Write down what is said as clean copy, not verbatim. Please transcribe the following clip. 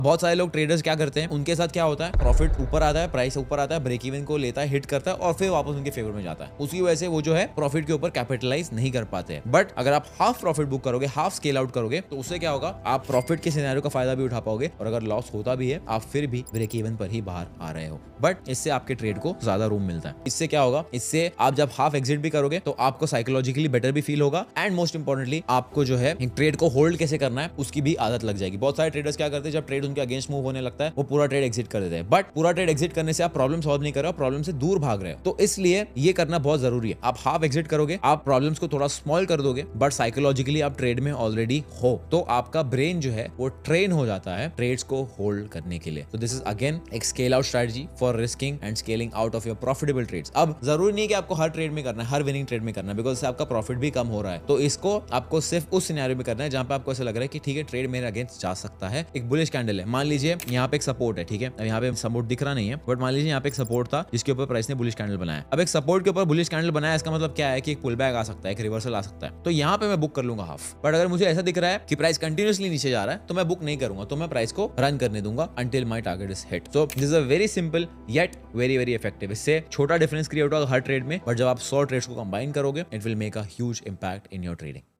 बहुत सारे लोग ट्रेडर्स क्या करते हैं, उनके साथ क्या होता है, प्रॉफिट ऊपर आता है, प्राइस ऊपर आता है, ब्रेक इवन को लेता है, हिट करता है और फिर वापस उनके फेवर में जाता है। उसकी वजह से वो जो है प्रॉफिट के ऊपर कैपिटलाइज नहीं कर पाते हैं। बट अगर आप हाफ प्रॉफिट बुक करोगे, हाफ स्केल आउट करोगे, तो उससे क्या होगा, आप प्रॉफिट के सिनेरियो का फायदा भी उठा पाओगे और अगर लॉस होता भी है आप फिर भी ब्रेक इवन पर ही बाहर आ रहे हो। बट इससे आपके ट्रेड को ज्यादा रूम मिलता है। इससे क्या होगा, इससे आप जब हाफ एग्जिट भी करोगे तो आपको साइकोलॉजिकली बेटर भी फील होगा एंड मोस्ट इंपॉर्टेंटली आपको जो है ट्रेड को होल्ड कैसे करना है उसकी भी आदत लग जाएगी। बहुत सारे ट्रेडर्स क्या करते हैं, जब ट्रेड उनके अगेंस्ट मूव होने लगता है वो पूरा ट्रेड एग्जिट कर देते हैं। बट पूरा ट्रेड एग्जिट करने से आप प्रॉब्लम सॉल्व नहीं कर रहे हो, प्रॉब्लम से दूर भाग रहे हो। तो इसलिए ये करना बहुत जरूरी है। आप हाफ एग्जिट करोगे, आप प्रॉब्लम्स को थोड़ा स्मॉल कर दोगे, बट साइकोलॉजिकली आप ट्रेड में ऑलरेडी हो, तो आपका ब्रेन जो है वो ट्रेन हो जाता है ट्रेड्स को होल्ड करने के लिए। तो दिस इज अगेन एक scale out strategy for risking and scaling out of your profitable trades. अब जरूरी नहीं कि आपको हर ट्रेड में करना है, हर विनिंग ट्रेड में करना है, बिकॉज इससे आपका प्रॉफिट भी कम हो रहा है। तो इसको आपको सिर्फ उस सिनेरियो में करना है जहां पे आपको ऐसा लग रहा है कि ठीक है ट्रेड मेरे अगेंस्ट जा सकता है। एक बुलिश कैंडल है, मान लीजिए यहाँ पे एक सपोर्ट है, ठीक है, अब यहाँ पे सपोर्ट दिख रहा नहीं है, बट मान लीजिए यहाँ पे एक सपोर्ट था जिसके ऊपर प्राइस ने बुलिश कैंडल बनाया। अब एक सपोर्ट के ऊपर बुलिश कैंडल बनाया, इसका मतलब क्या है कि एक पुल बैक आ सकता है, एक रिवर्सल आ सकता है। तो यहाँ पे मैं बुक कर लूंगा हाफ। बट अगर मुझे ऐसा दिख रहा है कि प्राइस कंटिन्यूअसली नीचे जा रहा है तो मैं बुक नहीं करूंगा, तो मैं प्राइस को रन करने दूंगा until my target is hit. So this is a very simple yet very very effective. इससे छोटा डिफरेंस क्रिएट होगा हर ट्रेड में, बट जब आप 100 ट्रेड्स को कंबाइन करोगे it will make a huge impact in your trading.